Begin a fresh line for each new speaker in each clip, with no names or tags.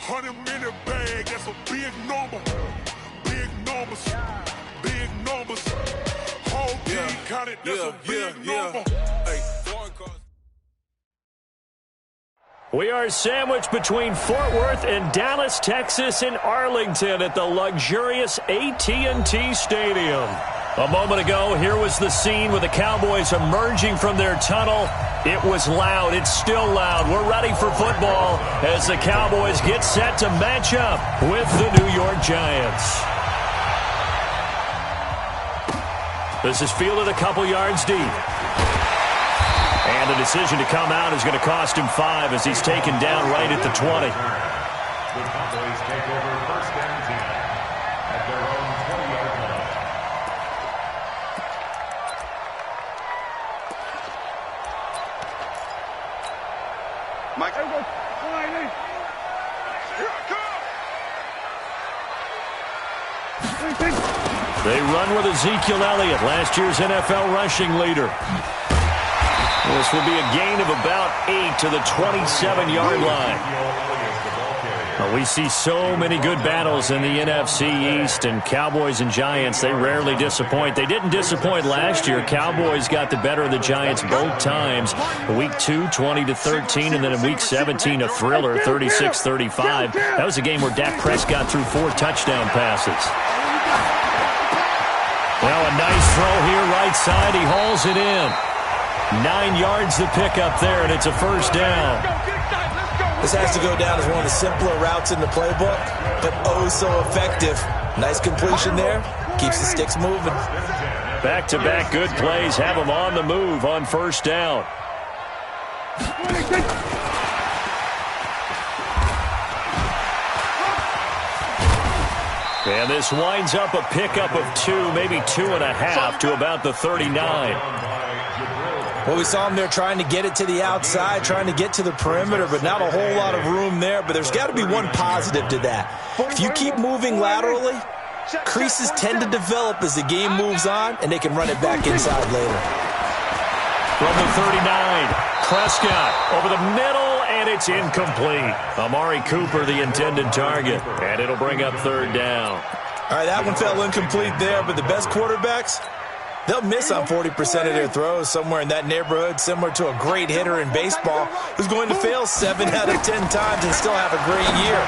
100-minute bag, that's a big number. Big numbers, big numbers. Whole team counted, that's a big number. Hey, foreign cars.
We are sandwiched between Fort Worth and Dallas, Texas, and Arlington at the luxurious AT&T Stadium. A moment ago, here was the scene with the Cowboys emerging from their tunnel. It was loud. It's still loud. We're ready for football as the Cowboys get set to match up with the New York Giants. This is fielded a couple yards deep. And the decision to come out is going to cost him 5 as he's taken down right at the 20.
The Cowboys take over first and 10 at their own 20-yard line.
Mike, here I come.
They run with Ezekiel Elliott, last year's NFL rushing leader. This will be a gain of about 8 to the 27-yard line. Well, we see so many good battles in the NFC East, and Cowboys and Giants, they rarely disappoint. They didn't disappoint last year. Cowboys got the better of the Giants both times. Week 2, 20-13, and then in Week 17, a thriller, 36-35. That was a game where Dak Prescott threw 4 touchdown passes. Well, a nice throw here right side. He hauls it in. 9 yards to pick up there, and it's a first down.
This has to go down as one of the simpler routes in the playbook, but oh so effective. Nice completion there. Keeps the sticks moving.
Back-to-back good plays have them on the move on first down. And this winds up a pickup of 2, maybe 2.5 to about the 39.
Well, we saw him there trying to get it to the outside, trying to get to the perimeter, but not a whole lot of room there. But there's got to be one positive to that. If you keep moving laterally, creases tend to develop as the game moves on, and they can run it back inside later.
From the 39, Prescott over the middle, and it's incomplete. Amari Cooper, the intended target, and it'll bring up third down.
All right, that one fell incomplete there, but the best quarterbacks, they'll miss on 40% of their throws, somewhere in that neighborhood, similar to a great hitter in baseball who's going to fail 7 out of 10 times and still have a great year.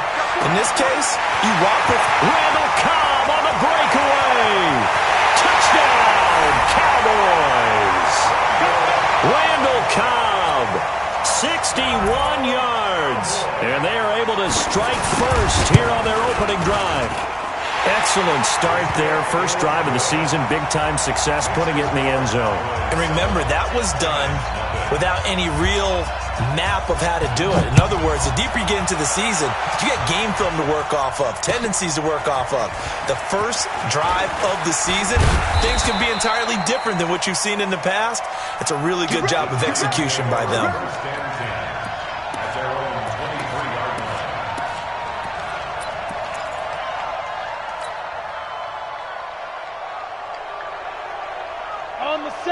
In this case, you walk with
Randall Cobb on the breakaway. Touchdown, Cowboys. Randall Cobb, 61 yards. And they are able to strike first here on their opening drive. Excellent start there. First drive of the season. Big-time success, putting it in the end zone.
And remember, that was done without any real map of how to do it. In other words, the deeper you get into the season, you got game film to work off of, tendencies to work off of. The first drive of the season, things can be entirely different than what you've seen in the past. It's a really good job of execution by them.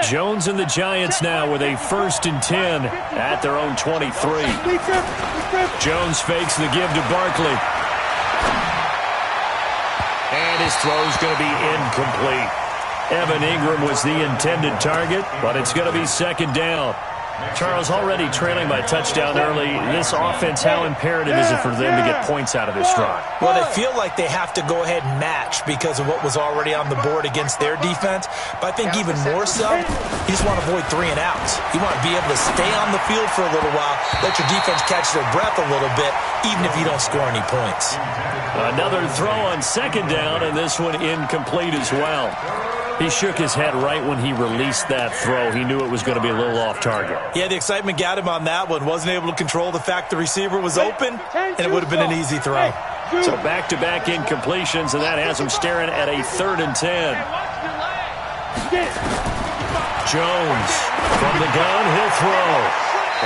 Jones and the Giants now with a 1st and 10 at their own 23. Jones fakes the give to Barkley. And his throw's going to be incomplete. Evan Ingram was the intended target, but it's going to be second down. Charles, already trailing by touchdown early. This offense, how imperative is it for them to get points out of this drive?
Well, they feel like they have to go ahead and match because of what was already on the board against their defense. But I think even more so, you just want to avoid 3 and outs. You want to be able to stay on the field for a little while, let your defense catch their breath a little bit, even if you don't score any points.
Another throw on second down, and this one incomplete as well. He shook his head right when he released that throw. He knew it was going to be a little off target.
Yeah, the excitement got him on that one. Wasn't able to control the fact the receiver was open, and it would have been an easy throw.
So back-to-back incompletions, and that has him staring at a 3rd and 10. Jones from the gun, he'll throw.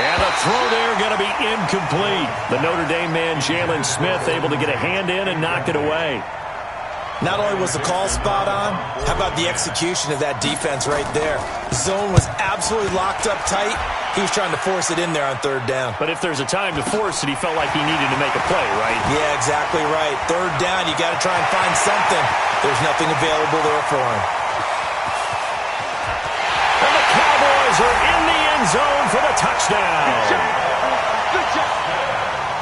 And a throw there going to be incomplete. The Notre Dame man, Jalen Smith, able to get a hand in and knock it away.
Not only was the call spot on, how about the execution of that defense right there? Zone was absolutely locked up tight. He was trying to force it in there on third down.
But if there's a time to force it, he felt like he needed to make a play, right?
Yeah, exactly right. Third down, you got to try and find something. There's nothing available there for him.
And the Cowboys are in the end zone for the touchdown.
Good job.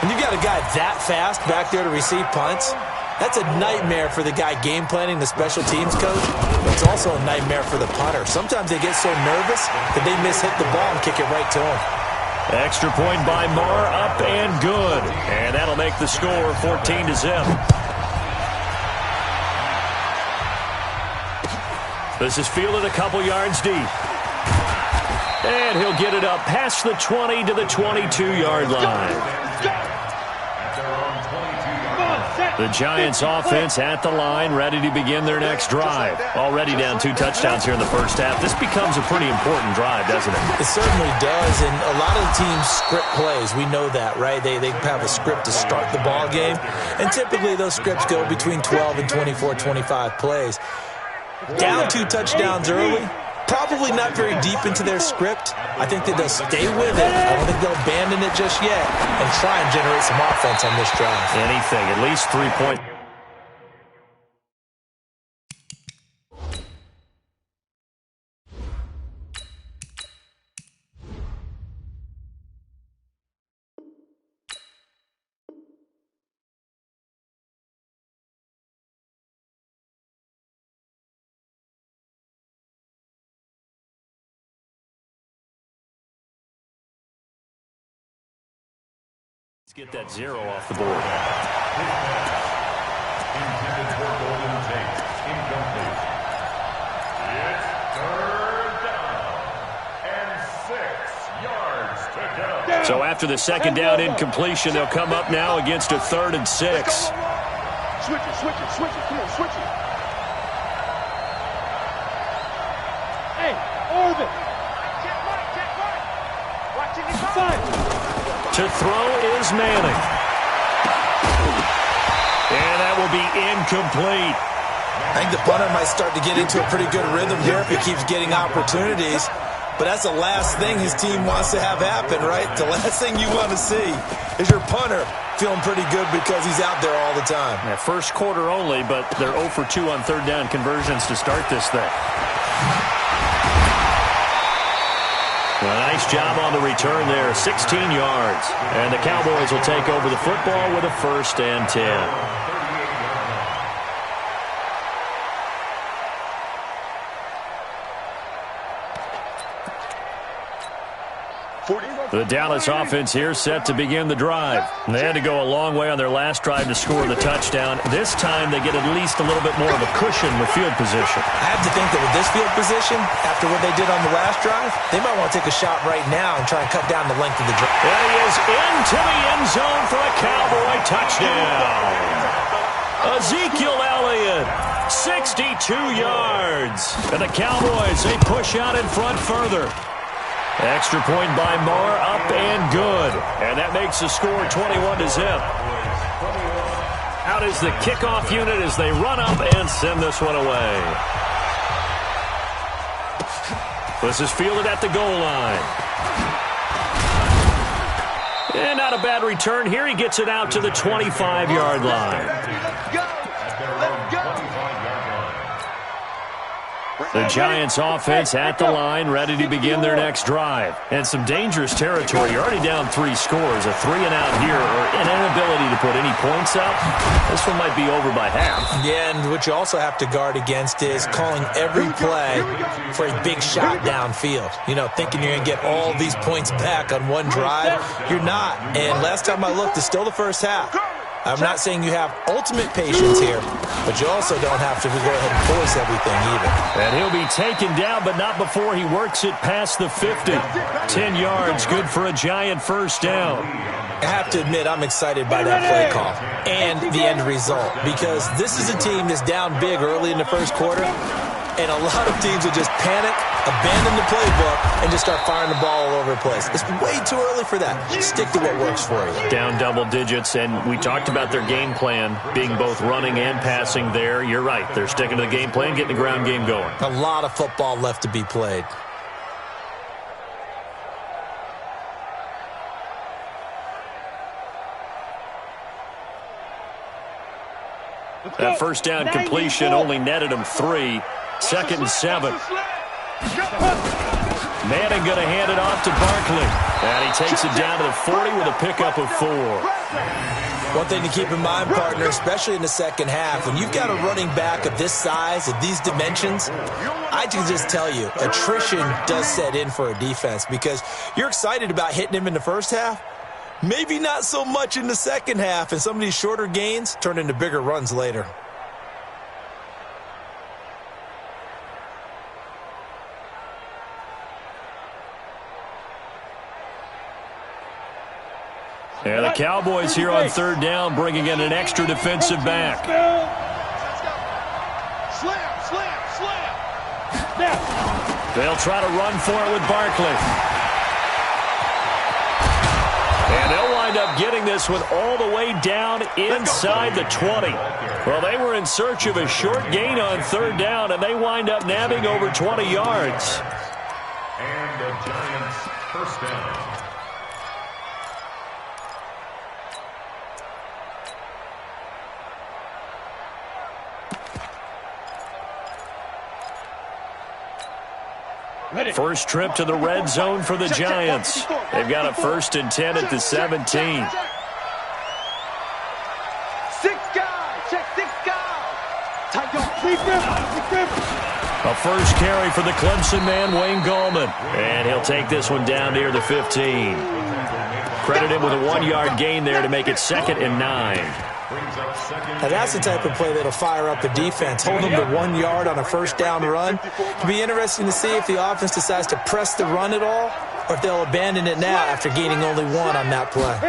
And you got a guy that fast back there to receive punts. That's a nightmare for the guy game planning, the special teams coach. But it's also a nightmare for the punter. Sometimes they get so nervous that they hit the ball and kick it right to him.
Extra point by Marr, up and good. And that'll make the score 14-0. This is fielded a couple yards deep. And he'll get it up past the 20 to the 22-yard line. The Giants offense at the line, ready to begin their next drive. Already down 2 touchdowns here in the first half. This becomes a pretty important drive, doesn't it?
It certainly does, and a lot of the teams script plays. We know that, right? They have a script to start the ball game, and typically those scripts go between 12 and 24, 25 plays. Down 2 touchdowns early, probably not very deep into their script. I think that they'll stay with it. I don't think they'll abandon it just yet and try and generate some offense on this drive.
Anything, at least 3 points. Let's get that 0 off the board.
Intended for Golden Tate. Incomplete. It's third down. And 6 yards to go.
So after the second down incompletion, they'll come up now against a 3rd and 6.
Switch it. Come on, switch it. Hey, Orvin. Watching his side.
To throw is Manning. And that will be incomplete.
I think the punter might start to get into a pretty good rhythm here if he keeps getting opportunities. But that's the last thing his team wants to have happen, right? The last thing you want to see is your punter feeling pretty good because he's out there all the time.
Yeah, first quarter only, but they're 0 for 2 on third down conversions to start this thing. A nice job on the return there, 16 yards. And the Cowboys will take over the football with a 1st and 10. The Dallas offense here set to begin the drive. They had to go a long way on their last drive to score the touchdown. This time they get at least a little bit more of a cushion with field position.
I have to think that with this field position, after what they did on the last drive, they might want to take a shot right now and try and cut down the length of the drive.
And he is into the end zone for a Cowboy touchdown. Ezekiel Elliott, 62 yards. And the Cowboys, they push out in front further. Extra point by Marr, up and good. And that makes the score 21-0. Out is the kickoff unit as they run up and send this one away. This is fielded at the goal line. And not a bad return here. He gets it out to the 25-yard line. The Giants offense at the line, ready to begin their next drive. And some dangerous territory. You're already down 3 scores. A 3-and-out here, or an inability to put any points up. This one might be over by half.
Yeah, and what you also have to guard against is calling every play for a big shot downfield. You know, thinking you're going to get all these points back on one drive. You're not. And last time I looked, it's still the first half. I'm not saying you have ultimate patience here, but you also don't have to go ahead and force everything either.
And he'll be taken down, but not before he works it past the 50. 10 yards, good for a Giant first down.
I have to admit, I'm excited by that play call and the end result, because this is a team that's down big early in the first quarter. And a lot of teams will just panic, abandon the playbook, and just start firing the ball all over the place. It's way too early for that. Stick to what works for you.
Down double digits, and we talked about their game plan being both running and passing there. You're right. They're sticking to the game plan, getting the ground game going.
A lot of football left to be played.
That first down completion only netted him 3. 2nd and 7. Manning going to hand it off to Barkley. And he takes it down to the 40 with a pickup of 4.
One thing to keep in mind, partner, especially in the second half, when you've got a running back of this size, of these dimensions, I can just tell you, attrition does set in for a defense because you're excited about hitting him in the first half. Maybe not so much in the second half, and some of these shorter gains turn into bigger runs later.
And the Cowboys here on 3rd down, bringing in an extra defensive back. They'll try to run for it with Barkley. And they'll wind up getting this one all the way down inside the 20. Well, they were in search of a short gain on 3rd down, and they wind up nabbing over 20 yards.
And the Giants' first down.
First trip to the red zone for the Giants. They've got a 1st and 10 at the 17.
6 guys. Check 6 guys. Tight go.
A first carry for the Clemson man, Wayne Gallman. And he'll take this one down near the 15. Credit him with a 1-yard gain there to make it 2nd and 9.
Now that's the type of play that'll fire up the defense. Hold them to 1 yard on a first down run. It'll be interesting to see if the offense decides to press the run at all or if they'll abandon it now after gaining only 1 on that play.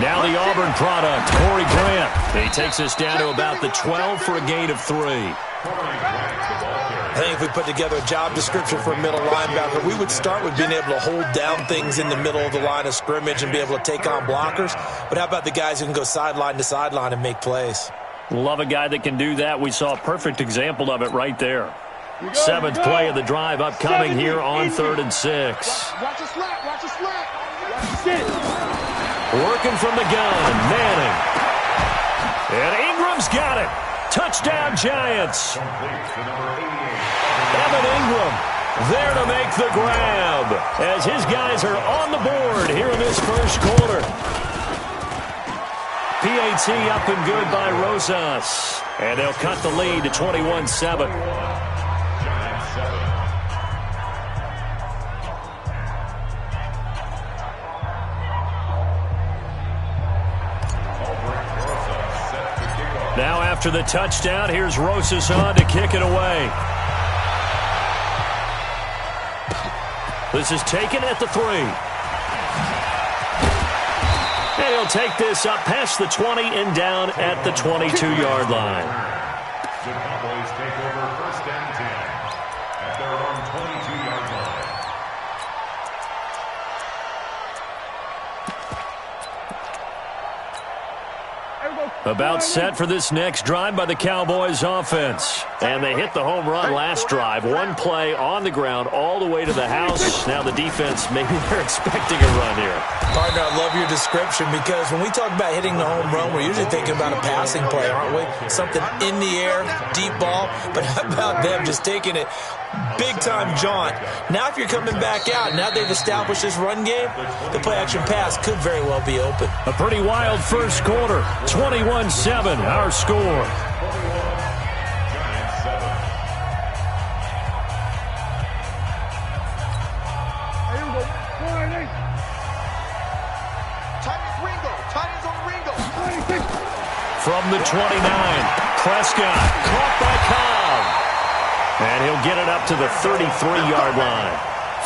Now the Auburn product, Corey Grant. He takes us down to about the 12 for a gain of 3.
I think if we put together a job description for a middle linebacker, we would start with being able to hold down things in the middle of the line of scrimmage and be able to take on blockers. But how about the guys who can go sideline to sideline and make plays?
Love a guy that can do that. We saw a perfect example of it right there. 7th play of the drive upcoming here on 3rd and 6.
Watch the slack. Watch the slack.
Working from the gun, Manning. And Ingram's got it. Touchdown, Giants. Evan Ingram there to make the grab as his guys are on the board here in this first quarter. PAT up and good by Rosas. And they'll cut the lead to 21-7. Now after the touchdown, here's Rosas on to kick it away. This is taken at the 3. And he'll take this up past the 20 and down at the 22-yard line.
The Cowboys take over 1st and 10 at their own 22-yard line.
About set for this next drive by the Cowboys offense. And they hit the home run last drive. 1 play on the ground all the way to the house. Now the defense, maybe they're expecting a run here.
Partner, I love your description because when we talk about hitting the home run, we're usually thinking about a passing play, aren't we? Something in the air, deep ball. But how about them just taking it big-time jaunt? Now if you're coming back out, now they've established this run game, the play-action pass could very well be open.
A pretty wild first quarter. 21-7, our score. From the 29, Prescott caught by Cobb. And he'll get it up to the 33-yard line.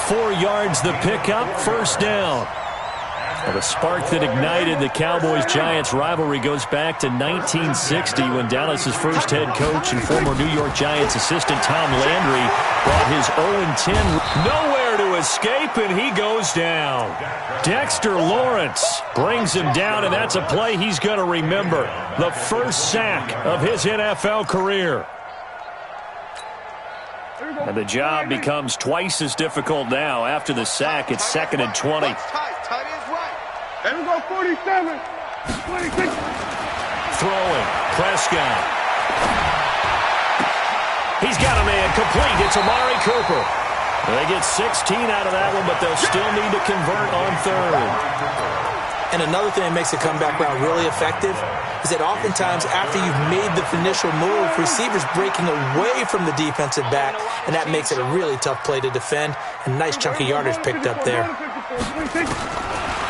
4 yards the pickup, first down. Well, the spark that ignited the Cowboys-Giants rivalry goes back to 1960 when Dallas's first head coach and former New York Giants assistant Tom Landry brought his 0-10. Nowhere to escape, and he goes down. Dexter Lawrence brings him down, and that's a play he's going to remember. The first sack of his NFL career. And the job becomes twice as difficult now. After the sack, it's 2nd and 20.
There we go, 47. 26.
Throwing. Prescott. He's got a man complete. It's Amari Cooper. They get 16 out of that one, but they'll still need to convert on 3rd.
And another thing that makes a comeback route really effective is that oftentimes after you've made the initial move, receivers breaking away from the defensive back, and that makes it a really tough play to defend. A nice chunk of yardage picked up there.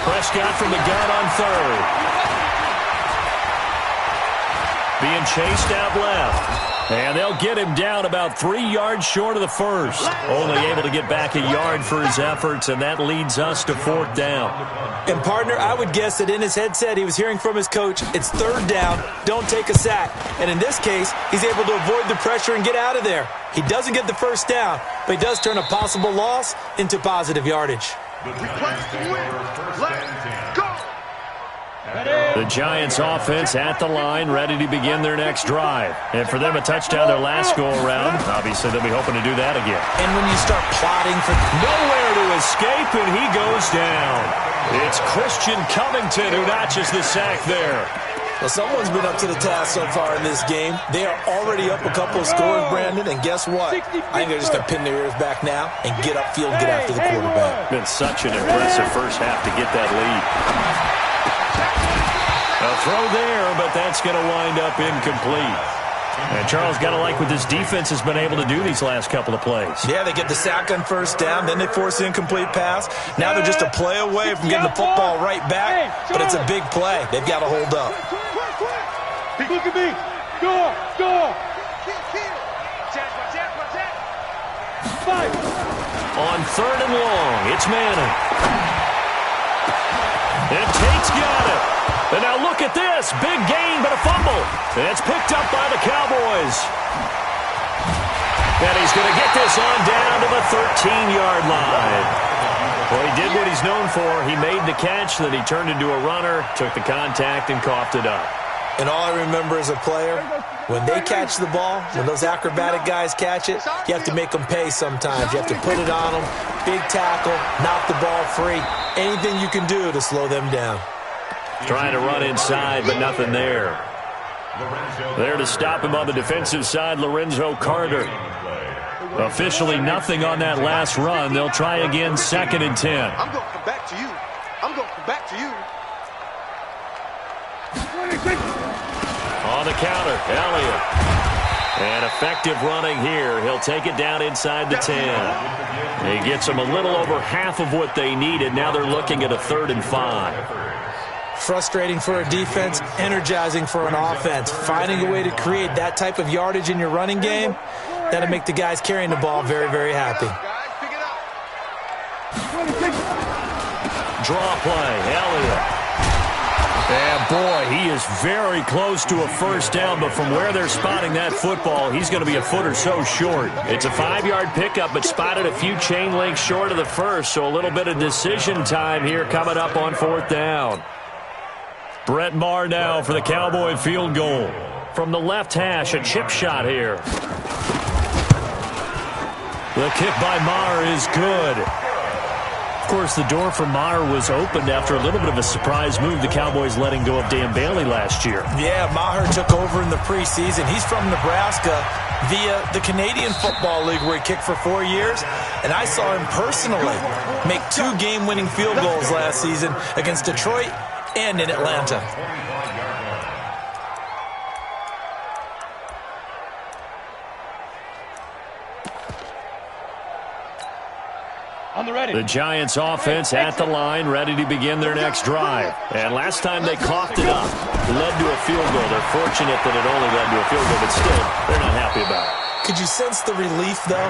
Prescott from the gun on 3rd. Being chased out left. And they'll get him down about 3 yards short of the first. Only able to get back a yard for his efforts, and that leads us to 4th down.
And, partner, I would guess that in his headset he was hearing from his coach, it's 3rd down, don't take a sack. And in this case, he's able to avoid the pressure and get out of there. He doesn't get the first down, but he does turn a possible loss into positive yardage.
The Giants offense at the line, ready to begin their next drive. And for them, a touchdown their last go-around. Obviously, they'll be hoping to do that again.
And when you start plotting for
nowhere to escape, and he goes down. It's Christian Covington who notches the sack there.
Well, someone's been up to the task so far in this game. They are already up a couple of scores, Brandon, and guess what? I think they're just going to pin their ears back now and get upfield, get after the quarterback.
Been such an impressive first half to get that lead. A throw there, but that's going to wind up incomplete. And Charles, got to like what this defense has been able to do these last couple of plays.
Yeah, they get the sack on 1st down, then they force the incomplete pass. Now they're just a play away from getting the football right back, but it's a big play. They've got to hold up.
Look at me. Score.
On 3rd and long, it's Manning. And Tate's got it. And now look at this. Big gain, but a fumble. And it's picked up by the Cowboys. And he's going to get this on down to the 13-yard line. Well, he did what he's known for. He made the catch, then he turned into a runner, took the contact, and coughed it up.
And all I remember as a player, when they catch the ball, when those acrobatic guys catch it, you have to make them pay sometimes. You have to put it on them, big tackle, knock the ball free. Anything you can do to slow them down.
Trying to run inside, but nothing there. There to stop him on the defensive side, Lorenzo Carter. Officially nothing on that last run. They'll try again, 2nd and 10.
I'm going to come back to you.
On the counter, Elliott. And effective running here. He'll take it down inside the 10. He gets them a little over half of what they needed. Now they're looking at a 3rd and 5.
Frustrating for a defense, energizing for an offense. Finding a way to create that type of yardage in your running game, that'll make the guys carrying the ball very, very happy.
Draw play, Elliott. And boy, he is very close to a first down, but from where they're spotting that football, he's going to be a foot or so short. It's a 5-yard pickup, but spotted a few chain links short of the first, so a little bit of decision time here coming up on 4th down. Brett Maher now for the Cowboy field goal. From the left hash, a chip shot here. The kick by Maher is good. Of course, the door for Maher was opened after a little bit of a surprise move. The Cowboys letting go of Dan Bailey last year.
Yeah, Maher took over in the preseason. He's from Nebraska via the Canadian Football League where he kicked for 4 years. And I saw him personally make 2 game-winning field goals last season against Detroit and in Atlanta.
The Giants offense at the line, ready to begin their next drive. And last time they coughed it up, led to a field goal. They're fortunate that it only led to a field goal, but still, they're not happy about it.
Could you sense the relief, though,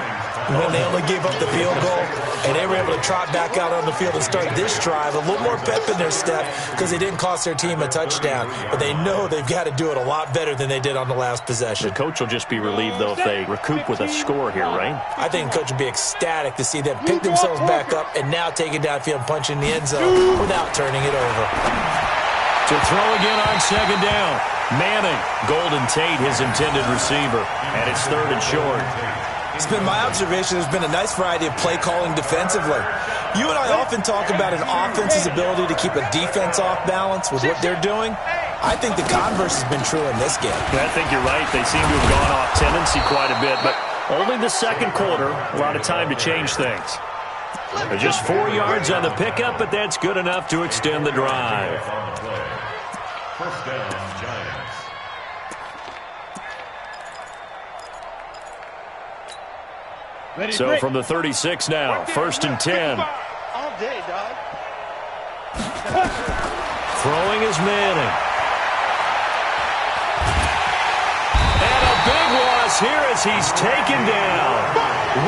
when they only gave up the field goal and they were able to trot back out on the field and start this drive? A little more pep in their step because they didn't cost their team a touchdown, but they know they've got to do it a lot better than they did on the last possession.
The coach will just be relieved, though, if they recoup with a score here, right?
I think the coach will be ecstatic to see them pick themselves back up and now take it downfield and punch in the end zone without turning it over.
To throw again on second down. Manning, Golden Tate, his intended receiver, and it's 3rd and short.
It's been my observation there's been a nice variety of play calling defensively. You and I often talk about an offense's ability to keep a defense off balance with what they're doing. I think the converse has been true in this game.
I think you're right. They seem to have gone off tendency quite a bit, but only the second quarter, a lot of time to change things. Just 4 yards on the pickup, but that's good enough to extend the drive.
First down, Giants.
So from the 36 now, 1st and 10.
All day, dog.
Throwing is Manning. And a big loss here as he's taken down.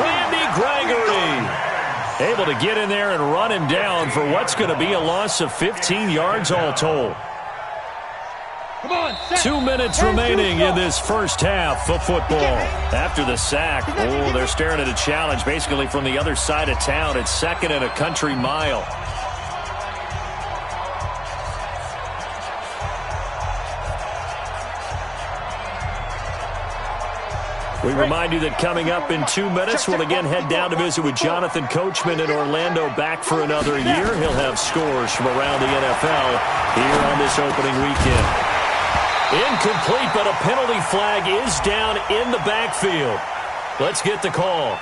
Randy Gregory. Able to get in there and run him down for what's going to be a loss of 15 yards all told. 2 minutes remaining in this first half of football. After the sack, they're staring at a challenge basically from the other side of town. It's 2nd and a country mile. We remind you that coming up in 2 minutes, we'll again head down to visit with Jonathan Coachman in Orlando, back for another year. He'll have scores from around the NFL here on this opening weekend. Incomplete, but a penalty flag is down in the backfield. Let's get the call.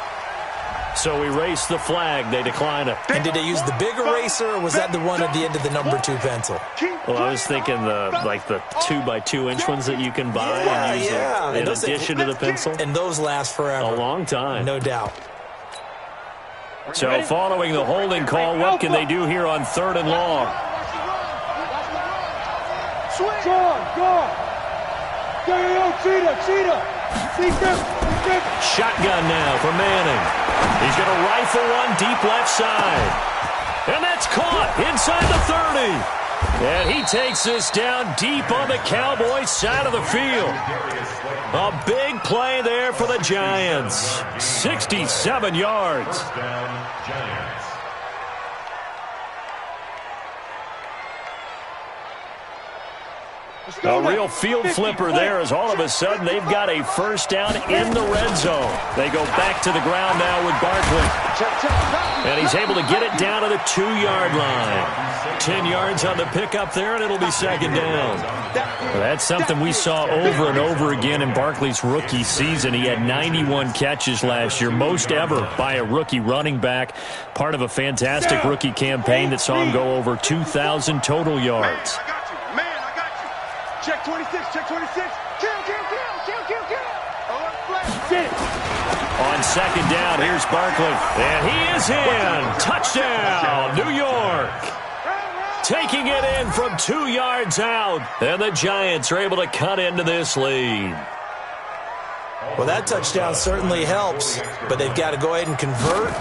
So we race the flag. They decline it.
And did they use the big eraser, or was that the one at the end of the number 2 pencil?
Well, I was thinking the 2x2-inch ones that you can buy and use in addition to the pencil.
And those last forever.
A long time.
No doubt.
So following the holding call, what can they do here on 3rd and long? Shotgun now for Manning. He's going to rifle one deep left side. And that's caught inside the 30. And he takes this down deep on the Cowboys side of the field. A big play there for the Giants. 67 yards.
First down, Giants.
A real field flipper there as all of a sudden they've got a first down in the red zone. They go back to the ground now with Barkley. And he's able to get it down to the 2-yard line. 10 yards on the pickup there, and it'll be 2nd down. Well, that's something we saw over and over again in Barkley's rookie season. He had 91 catches last year, most ever by a rookie running back. Part of a fantastic rookie campaign that saw him go over 2,000 total yards.
Check 26, check 26. Kill.
On 2nd down, here's Barkley. And he is in. Touchdown, New York. Taking it in from 2 yards out. And the Giants are able to cut into this lead.
Well, that touchdown certainly helps, but they've got to go ahead and convert,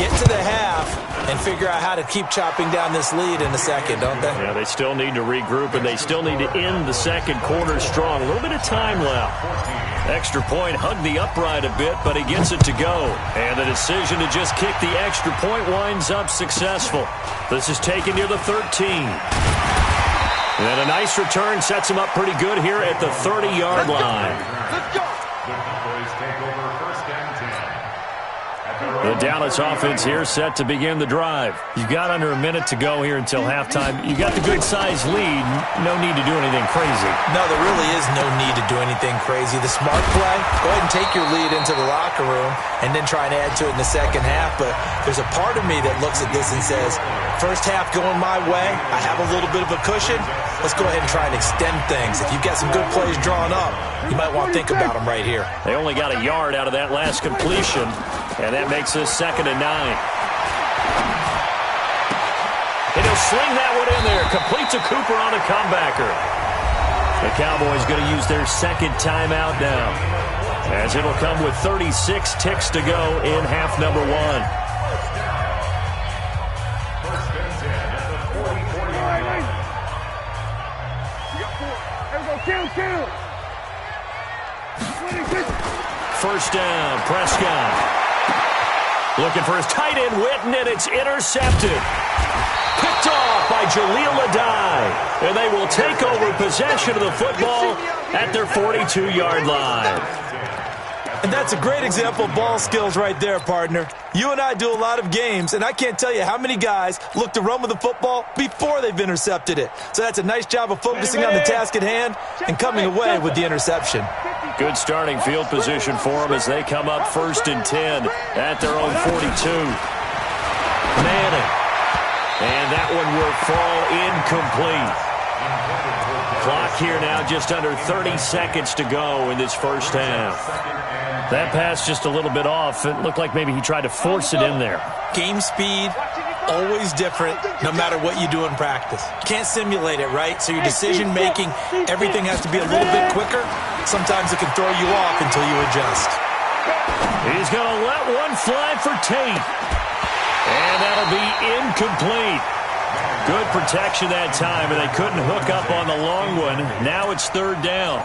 get to the half, and figure out how to keep chopping down this lead in a second, don't they?
Yeah, they still need to regroup, and they still need to end the second quarter strong. A little bit of time left. Extra point, hugged the upright a bit, but he gets it to go. And the decision to just kick the extra point winds up successful. This is taken near the 13. And a nice return sets him up pretty good here at the 30-yard line.
Let's go.
The Cowboys take over 1st and 10.
The Dallas offense here set to begin the drive. You've got under a minute to go here until halftime. You got the good-sized lead. No need to do anything crazy.
No, there really is no need to do anything crazy. The smart play, go ahead and take your lead into the locker room and then try and add to it in the second half. But there's a part of me that looks at this and says, first half going my way, I have a little bit of a cushion. Let's go ahead and try and extend things. If you've got some good plays drawn up, you might want to think about them right here.
They only got a yard out of that last completion, and that makes this 2nd and 9. And he'll sling that one in there. Complete to Cooper on a comebacker. The Cowboys going to use their second timeout now, as it'll come with 36 ticks to go in half number one. First down, Prescott. Looking for his tight end, Witten, and it's intercepted. Picked off by Jaleel Adai. And they will take over possession of the football at their 42-yard line.
And that's a great example of ball skills right there, partner. You and I do a lot of games, and I can't tell you how many guys look to run with the football before they've intercepted it. So that's a nice job of focusing on the task at hand and coming away with the interception.
Good starting field position for them as they come up 1st and 10 at their own 42. Manning. And that one will fall incomplete. Clock here now just under 30 seconds to go in this first half. That pass just a little bit off. It looked like maybe he tried to force it in there.
Game speed, always different, no matter what you do in practice. You can't simulate it, right? So your decision-making, everything has to be a little bit quicker. Sometimes it can throw you off until you adjust.
He's going to let one fly for Tate. And that'll be incomplete. Good protection that time, and they couldn't hook up on the long one. Now it's 3rd down.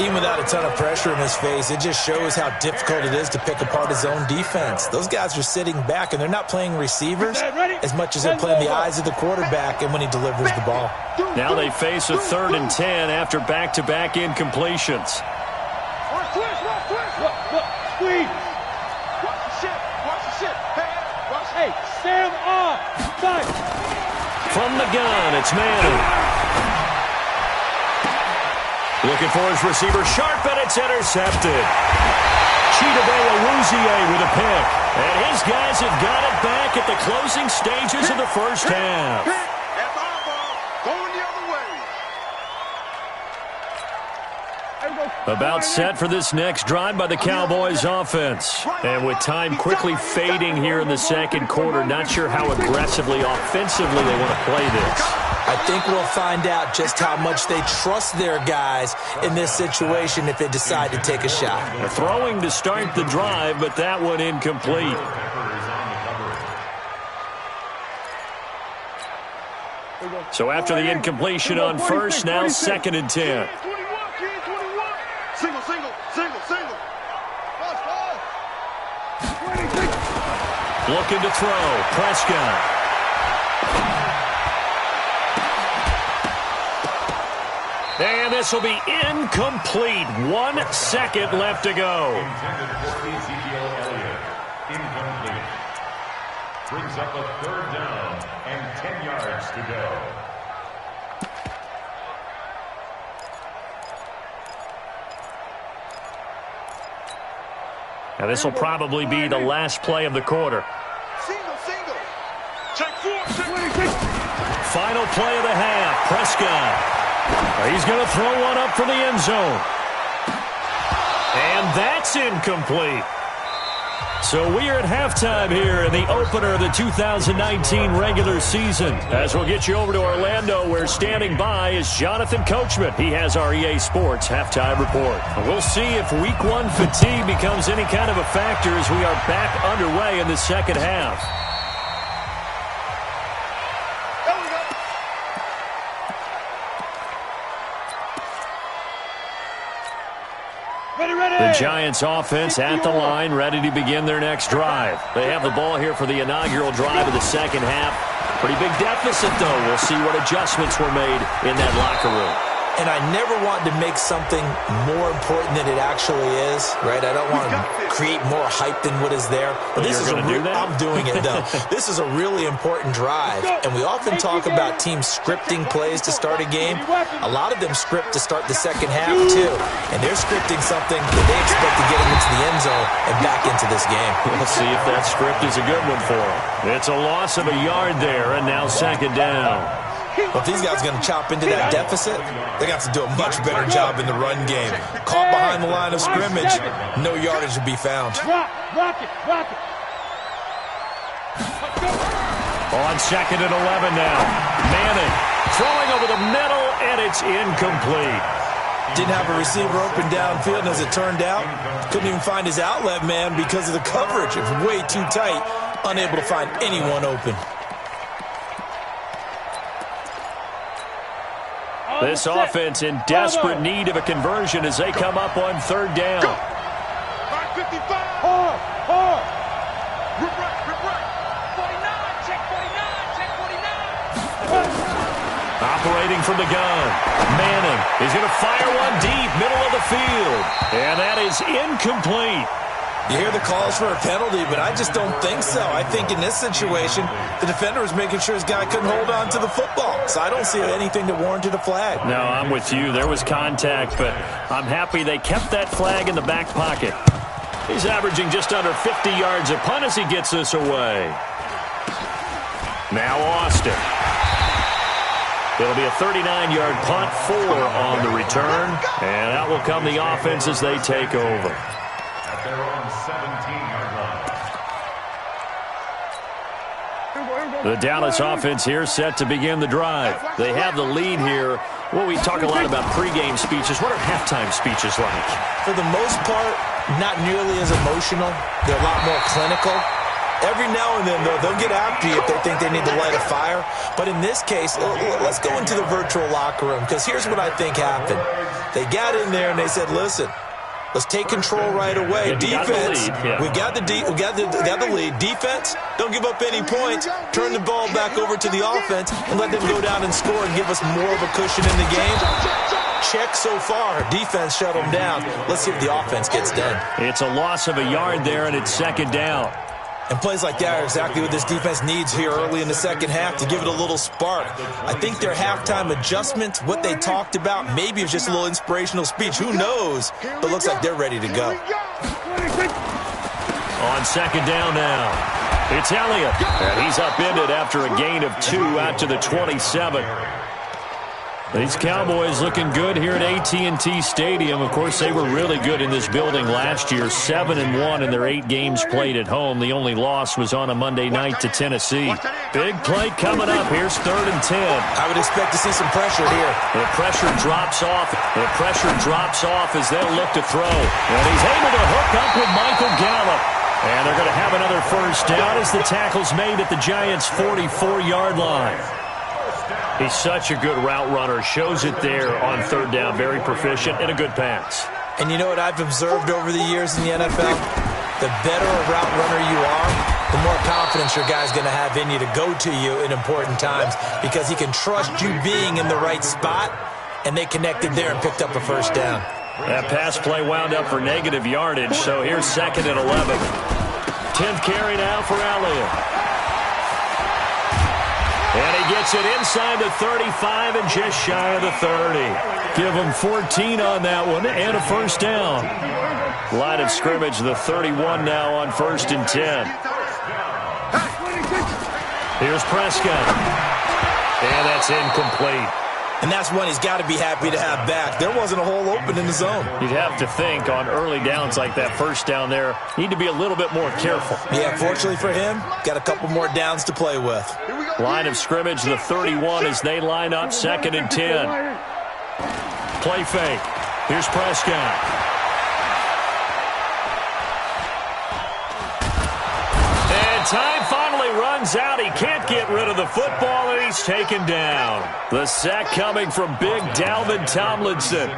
Even without a ton of pressure in his face, it just shows how difficult it is to pick apart his own defense. Those guys are sitting back, and they're not playing receivers as much as they're playing the eyes of the quarterback and when he delivers the ball.
Now they face a 3rd and 10 after back-to-back incompletions.
Squeeze. Watch the shit. Watch the shit. Hey, stand off. Fight.
From the gun, it's Manning. Looking for his receiver, sharp, and it's intercepted. Chidobe with a pick. And his guys have got it back at the closing stages of the first half.
That's our ball. Going the other way.
About set for this next drive by the Cowboys offense. And with time quickly fading here in the second quarter, not sure how aggressively, offensively they want to play this.
I think we'll find out just how much they trust their guys in this situation if they decide to take a shot.
They're throwing to start the drive, but that one incomplete. So after the incompletion on first, now 2nd and 10.
Single.
Looking to throw. Prescott. And this will be incomplete. 1 second left to go.
Incomplete. Brings up a 3rd down and 10 yards to go.
Now this will probably be the last play of the quarter.
Single. Check 4.
Final play of the half. Prescott. He's going to throw one up for the end zone. And that's incomplete. So we are at halftime here in the opener of the 2019 regular season. As we'll get you over to Orlando, where standing by is Jonathan Coachman. He has our EA Sports halftime report. And we'll see if week 1 fatigue becomes any kind of a factor as we are back underway in the second half. The Giants offense at the line, ready to begin their next drive. They have the ball here for the inaugural drive of the second half. Pretty big deficit, though. We'll see what adjustments were made in that locker room.
And I never want to make something more important than it actually is, right? I don't want to create more hype than what is there. But this is I'm doing it, though. This is a really important drive. And we often talk about teams scripting plays to start a game. A lot of them script to start the second half, too. And they're scripting something that they expect to get them into the end zone and back into this game.
We'll see if that script is a good one for them. It's a loss of a yard there, and now 2nd down.
Well, if these guys are going to chop into that deficit, they're going to have to do a much better job in the run game. Caught behind the line of scrimmage, no yardage to be found.
Rock it.
On 2nd and 11 now. Manning throwing over the middle, and it's incomplete.
Didn't have a receiver open downfield, and as it turned out, couldn't even find his outlet man because of the coverage. It was way too tight, unable to find anyone open.
This offense in desperate need of a conversion as they come up on third down.
55. Rip right. 49, check 49.
Operating from the gun. Manning is going to fire one deep, middle of the field. And that is incomplete.
You hear the calls for a penalty, but I just don't think so. I think in this situation, the defender was making sure his guy couldn't hold on to the football. So I don't see anything that warranted a flag.
No, I'm with you. There was contact, but I'm happy they kept that flag in the back pocket. He's averaging just under 50 yards a punt as he gets this away. Now Austin. It'll be a 39-yard punt, 4 on the return, and that will come the offense as they take over.
At their own 17-yard line.
The Dallas offense here set to begin the drive. They have the lead here. Well, we talk a lot about pregame speeches. What are halftime speeches like?
For the most part, not nearly as emotional. They're a lot more clinical. Every now and then, though, they'll get after you if they think they need to light a fire. But in this case, let's go into the virtual locker room, because here's what I think happened. They got in there and they said, listen, let's take control right away. Defense, we got the lead. Defense, don't give up any points. Turn the ball back over to the offense and let them go down and score and give us more of a cushion in the game. Check so far. Defense shut them down. Let's see if the offense gets done.
It's a loss of a yard there, and it's second down.
And plays like that are exactly what this defense needs here early in the second half to give it a little spark. I think their halftime adjustments, what they talked about, maybe it's just a little inspirational speech. Who knows? But looks like they're ready to go.
On second down now, it's Elliott. And he's upended after a gain of 2 out to the 27. These Cowboys looking good here at AT&T Stadium. Of course, they were really good in this building last year, 7-1 in their 8 games played at home. The only loss was on a Monday night to Tennessee. Big play coming up. Here's 3rd and 10.
I would expect to see some pressure here.
The pressure drops off. As they'll look to throw. And he's able to hook up with Michael Gallup. And they're going to have another first down as the tackle's made at the Giants' 44-yard line. He's such a good route runner. Shows it there on 3rd down. Very proficient and a good pass.
And you know what I've observed over the years in the NFL? The better a route runner you are, the more confidence your guy's going to have in you to go to you in important times, because he can trust you being in the right spot, and they connected there and picked up a first down.
That pass play wound up for negative yardage, so here's 2nd and 11. 10th carry now for Elliott. And he gets it inside the 35 and just shy of the 30. Give him 14 on that one and a first down. Line of scrimmage, the 31 now on 1st and 10. Here's Prescott. And that's incomplete.
And that's one he's got to be happy to have back. There wasn't a hole open in the zone.
You'd have to think on early downs like that first down there, need to be a little bit more careful.
Yeah, fortunately for him, got a couple more downs to play with.
Line of scrimmage, the 31 as they line up 2nd and 10. Play fake. Here's Prescott. And time finally runs out. He can't get rid of the football, and he's taken down. The sack coming from big Dalvin Tomlinson.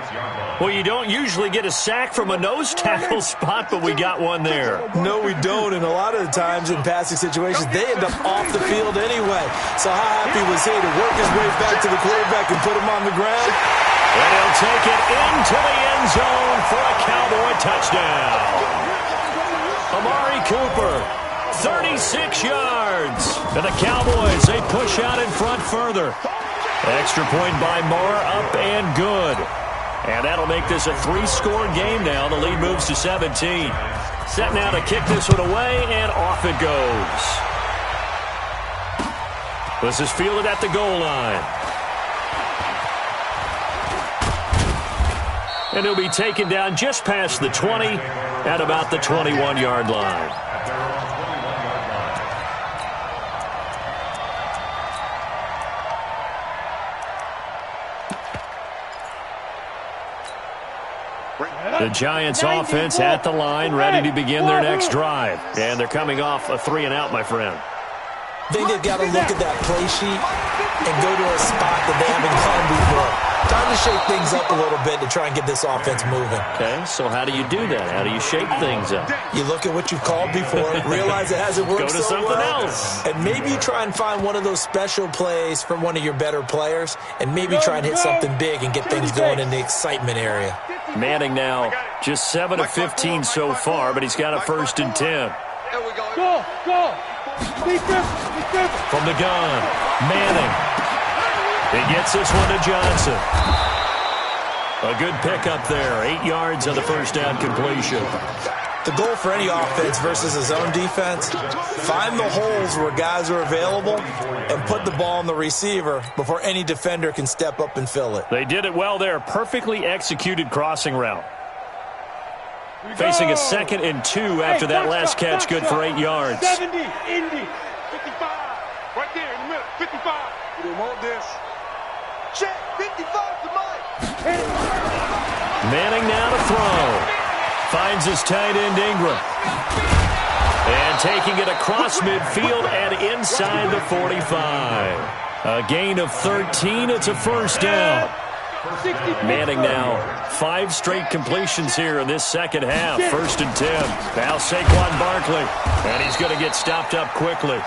Well, you don't usually get a sack from a nose tackle spot, but we got one there.
No, we don't, and a lot of the times in passing situations, they end up off the field anyway. So how happy was he to work his way back to the quarterback and put him on the ground?
And he'll take it into the end zone for a Cowboy touchdown. Amari Cooper, 36 yards. And the Cowboys, they push out in front further. Extra point by Marr, up and good. And that'll make this a 3-score game now. The lead moves to 17. Set now to kick this one away, and off it goes. This is fielded at the goal line. And he'll be taken down just past the 20 at about the 21-yard line. The Giants offense at the line, ready to begin their next drive. And they're coming off a 3-and-out, my friend.
I think they've got to look at that play sheet and go to a spot that they haven't gone before. Time to shake things up a little bit to try and get this offense moving.
Okay, so how do you do that? How do you shake things up?
You look at what you've called before, realize it hasn't worked
Go to
so
something
well,
else.
and maybe you try and find one of those special plays from one of your better players, and maybe try and hit something big and get things going in the excitement area.
Manning now just 7 of 15 so far, but he's got a 1st and 10.
Go. Be careful.
From the gun, Manning. He gets this one to Johnson. A good pickup there. 8 yards on the first down completion.
The goal for any offense versus a zone defense, find the holes where guys are available and put the ball on the receiver before any defender can step up and fill it.
They did it well there. Perfectly executed crossing route. Facing a 2nd and 2 after that last catch, good for 8 yards.
70, Indy, 55. Right there in the middle, 55. We want this. Check, 55 to Mike.
Manning now to throw. Finds his tight end Ingram. And taking it across midfield and inside the 45. A gain of 13. It's a 1st down. Manning now 5 straight completions here in this second half. 1st and 10. Now Saquon Barkley. And he's going to get stopped up quickly.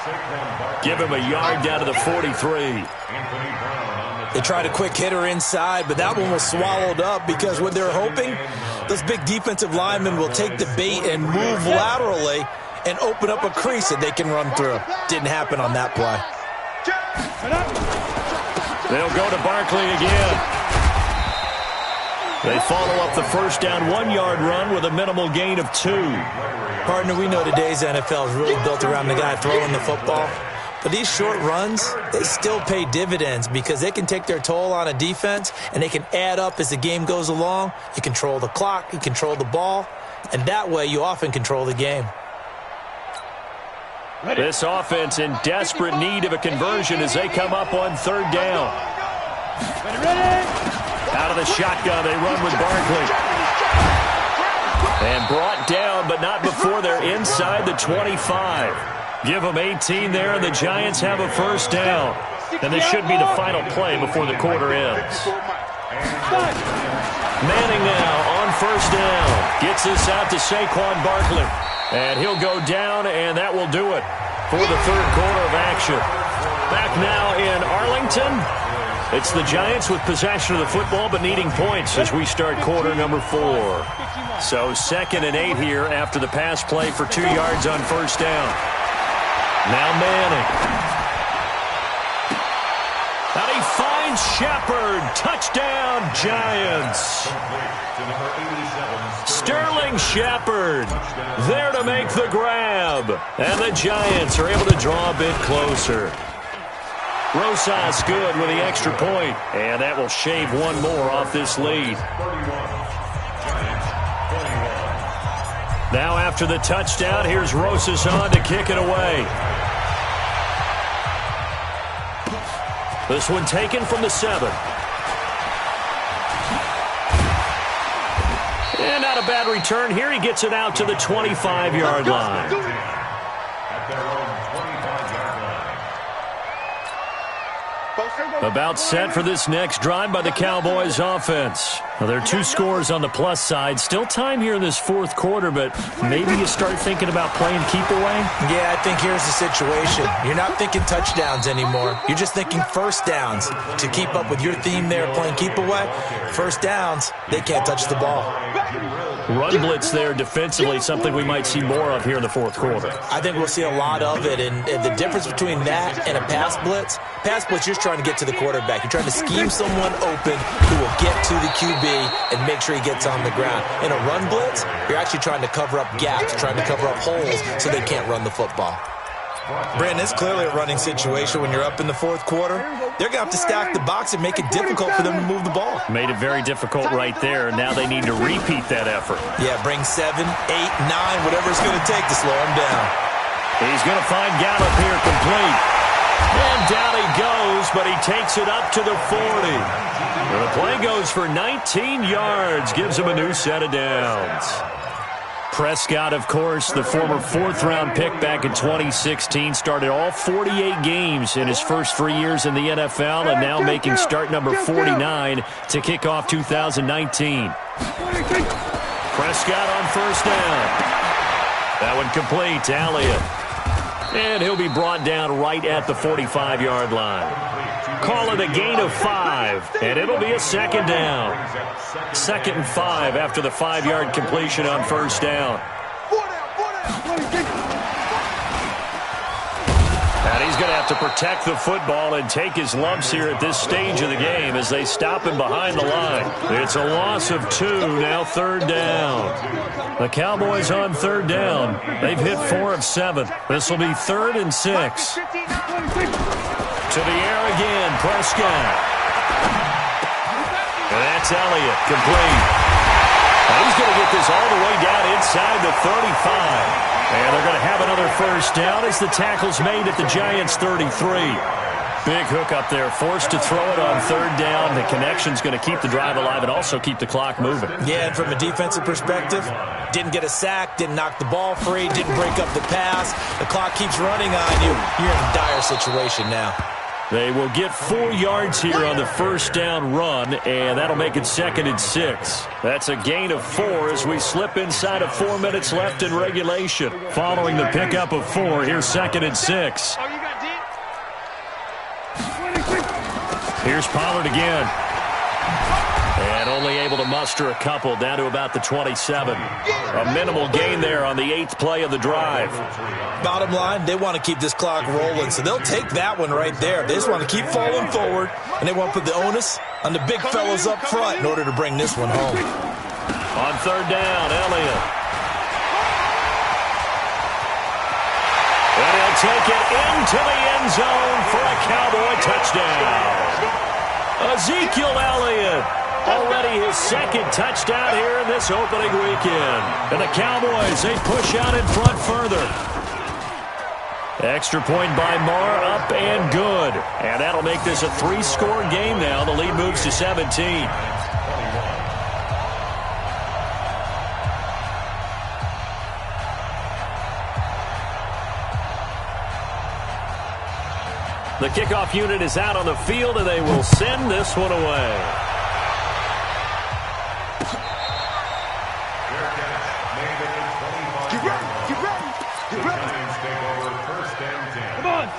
Give him a yard down to the 43.
They tried a quick hitter inside, but that one was swallowed up because what they're hoping, those big defensive linemen will take the bait and move laterally and open up a crease that they can run through. Didn't happen on that play.
They'll go to Barkley again. They follow up the 1st down 1-yard run with a minimal gain of 2.
Partner, we know today's NFL is really built around the guy throwing the football. But these short runs, they still pay dividends because they can take their toll on a defense and they can add up as the game goes along. You control the clock, you control the ball, and that way you often control the game.
This offense in desperate need of a conversion as they come up on 3rd down. Out of the shotgun, they run with Barkley. And brought down, but not before they're inside the 25. Give them 18 there, and the Giants have a 1st down. And this should be the final play before the quarter ends. Manning now on 1st down. Gets this out to Saquon Barkley. And he'll go down, and that will do it for the 3rd quarter of action. Back now in Arlington. It's the Giants with possession of the football but needing points as we start quarter number 4. So 2nd and 8 here after the pass play for 2 yards on 1st down. Now Manning. And he finds Shepard. Touchdown, Giants. Sterling Shepard there to make the grab. And the Giants are able to draw a bit closer. Rosas good with the extra point, and that will shave one more off this lead. Now after the touchdown, here's Rosas on to kick it away. This one taken from the 7. And not a bad return here. He gets it out to the 25-yard line. About set for this next drive by the Cowboys offense. Well, there are 2 scores on the plus side. Still time here in this 4th quarter, but maybe you start thinking about playing keep away?
Yeah, I think here's the situation. You're not thinking touchdowns anymore. You're just thinking 1st downs. To keep up with your theme there, playing keep away, 1st downs, they can't touch the ball.
Run blitz there defensively, something we might see more of here in the 4th quarter.
I think we'll see a lot of it, and the difference between that and a pass blitz, you're just trying to get to the quarterback. You're trying to scheme someone open who will get to the QB and make sure he gets on the ground. In a run blitz, you're actually trying to cover up gaps, trying to cover up holes so they can't run the football. Brandon, it's clearly a running situation when you're up in the 4th quarter. They're going to have to stack the box and make it difficult for them to move the ball.
Made it very difficult right there. Now they need to repeat that effort.
Yeah, bring 7, 8, 9, whatever it's going to take to slow him down.
He's going to find Gallup here complete. And down he goes, but he takes it up to the 40. And the play goes for 19 yards, gives him a new set of downs. Prescott, of course, the former fourth-round pick back in 2016, started all 48 games in his first 3 years in the NFL, and now making start number 49 to kick off 2019. Prescott on first down. That one complete to Elliott. And he'll be brought down right at the 45-yard line. Call it a gain of 5, and it'll be a second down. 2nd and 5 after the 5-yard completion on first down. And he's going to have to protect the football and take his lumps here at this stage of the game as they stop him behind the line. It's a loss of 2, now 3rd down. The Cowboys on 3rd down. They've hit 4 of 7. This will be 3rd and 6. To the air again, Prescott. And that's Elliott, complete. And he's going to get this all the way down inside the 35. And they're going to have another first down as the tackle's made at the Giants' 33. Big hook up there, forced to throw it on 3rd down. The connection's going to keep the drive alive and also keep the clock moving.
Yeah, and from a defensive perspective, didn't get a sack, didn't knock the ball free, didn't break up the pass. The clock keeps running on you. You're in a dire situation now.
They will get 4 yards here on the first down run, and that'll make it 2nd and 6. That's a gain of 4 as we slip inside of 4 minutes left in regulation. Following the pickup of 4, here's 2nd and 6. Here's Pollard again. And only able to muster a couple, down to about the 27. A minimal gain there on the 8th play of the drive.
Bottom line, they want to keep this clock rolling, so they'll take that one right there. They just want to keep falling forward, and they want to put the onus on the big fellas up front in order to bring this one home.
On 3rd down, Elliott. And he'll take it into the end zone for a Cowboy touchdown. Ezekiel Elliott. Already his 2nd touchdown here in this opening weekend. And the Cowboys, they push out in front further. Extra point by Marr, up and good. And that'll make this a 3-score game now. The lead moves to 17. The kickoff unit is out on the field, and they will send this one away.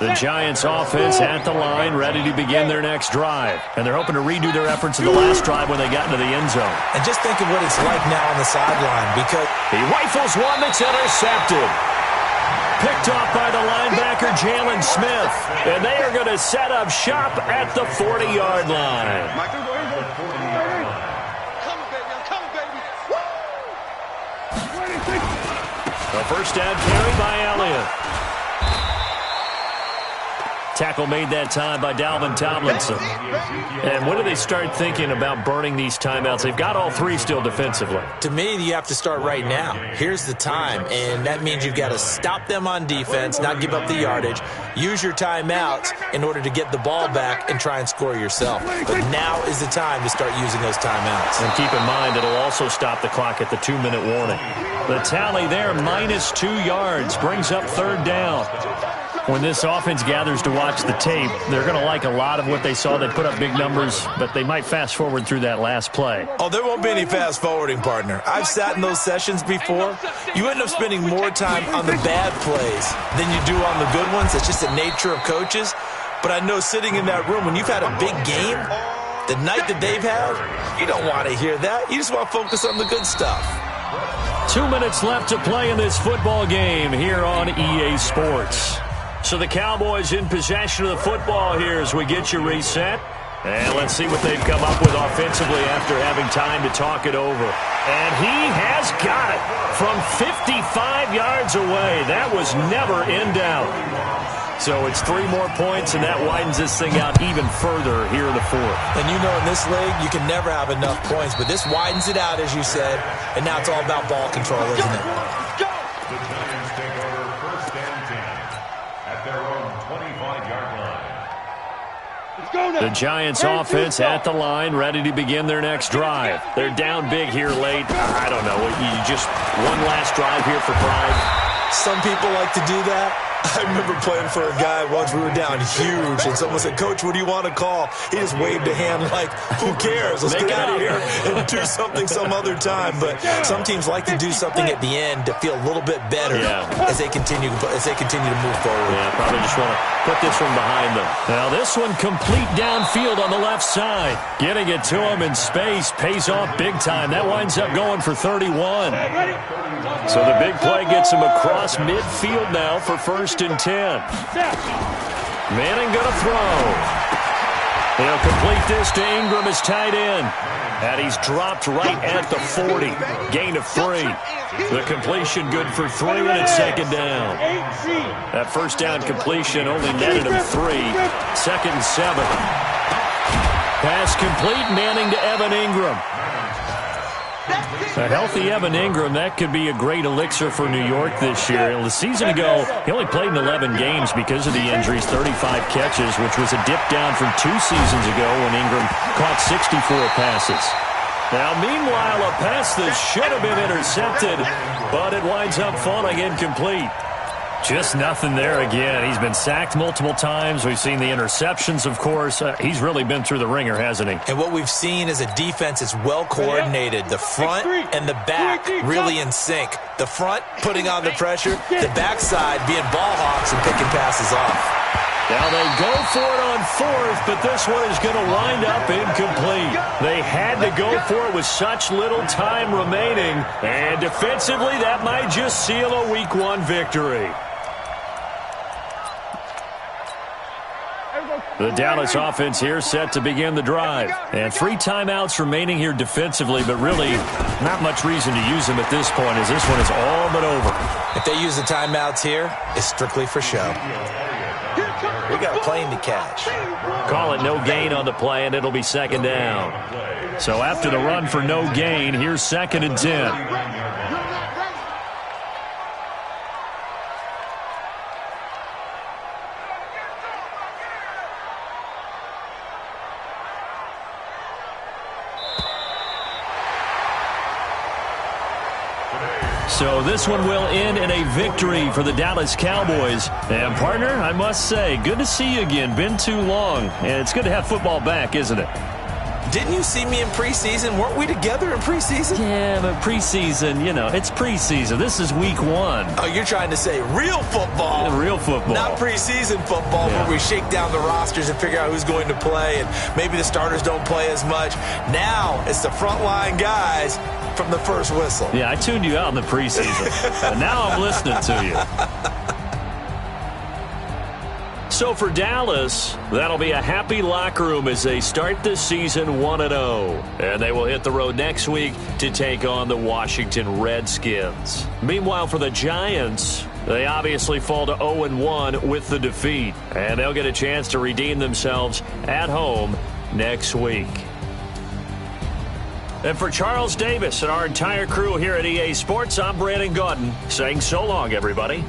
The Giants offense at the line, ready to begin their next drive. And they're hoping to redo their efforts in the last drive when they got into the end zone.
And just think of what it's like now on the sideline, because
he rifles one that's intercepted. Picked off by the linebacker, Jalen Smith. And they are going to set up shop at the 40-yard line. A first down carry by Elliott. Tackle made that time by Dalvin Tomlinson. And when do they start thinking about burning these timeouts? They've got all 3 still defensively.
To me, you have to start right now. Here's the time, and that means you've got to stop them on defense, not give up the yardage, use your timeouts in order to get the ball back and try and score yourself. But now is the time to start using those timeouts.
And keep in mind, it'll also stop the clock at the 2-minute warning. The tally there, minus 2 yards, brings up 3rd down. When this offense gathers to watch the tape, they're going to like a lot of what they saw. They put up big numbers, but they might fast forward through that last play.
Oh, there won't be any fast forwarding, partner. I've sat in those sessions before. You end up spending more time on the bad plays than you do on the good ones. It's just the nature of coaches. But I know sitting in that room, when you've had a big game, the night that they've had, you don't want to hear that. You just want to focus on the good stuff.
2 minutes left to play in this football game here on EA Sports. So the Cowboys in possession of the football here as we get you reset. And let's see what they've come up with offensively after having time to talk it over. And he has got it from 55 yards away. That was never in doubt. So it's 3 more points, and that widens this thing out even further here in the 4th.
And you know in this league, you can never have enough points, but this widens it out, as you said, and now it's all about ball control, isn't it?
The Giants take over 1st and 10 at their own 25-yard line.
The Giants offense at the line, ready to begin their next drive. They're down big here late. I don't know. You just one last drive here for pride.
Some people like to do that. I remember playing for a guy once. We were down huge, and someone said, "Coach, what do you want to call?" He just waved a hand like, "Who cares? Let's get out of here and do something some other time." But some teams like to do something at the end to feel a little bit better as they continue to move forward.
Yeah, probably just want to put this one behind them. Now this one complete downfield on the left side. Getting it to him in space pays off big time. That winds up going for 31. So the big play gets him across midfield now for 1st and 10. Manning going to throw. He'll complete this to Ingram as tight end. And he's dropped right at the 40. Gain of 3. The completion good for 3, and it's 2nd down. That first down completion only netted him 3. 2nd and 7. Pass complete. Manning to Evan Ingram. A healthy Evan Ingram, that could be a great elixir for New York this year. The season ago, he only played in 11 games because of the injuries, 35 catches, which was a dip down from 2 seasons ago when Ingram caught 64 passes. Now, meanwhile, a pass that should have been intercepted, but it winds up falling incomplete. Just nothing there again. He's been sacked multiple times. We've seen the interceptions, of course. He's really been through the ringer, hasn't he?
And what we've seen is a defense that's well coordinated. The front and the back really in sync. The front putting on the pressure, the backside being ball hawks and picking passes off.
Now they go for it on 4th, but this one is going to wind up incomplete. They had to go for it with such little time remaining, and defensively that might just seal a Week 1 victory. The Dallas offense here set to begin the drive. And 3 timeouts remaining here defensively, but really not much reason to use them at this point as this one is all but over.
If they use the timeouts here, it's strictly for show. We got a plane to catch.
Call it no gain on the play, and it'll be 2nd down. So after the run for no gain, here's 2nd and 10. So this one will end in a victory for the Dallas Cowboys. And, partner, I must say, good to see you again. Been too long. And it's good to have football back, isn't it?
Didn't you see me in preseason? Weren't we together in preseason?
Yeah, but preseason, it's preseason. This is Week 1.
Oh, you're trying to say real football.
Yeah, real football.
Not preseason football where we shake down the rosters and figure out who's going to play, and maybe the starters don't play as much. Now it's the frontline guys from the first whistle.
Yeah, I tuned you out in the preseason. But now I'm listening to you. So for Dallas, that'll be a happy locker room as they start the season 1-0. And they will hit the road next week to take on the Washington Redskins. Meanwhile, for the Giants, they obviously fall to 0-1 with the defeat. And they'll get a chance to redeem themselves at home next week. And for Charles Davis and our entire crew here at EA Sports, I'm Brandon Gaudin saying so long, everybody.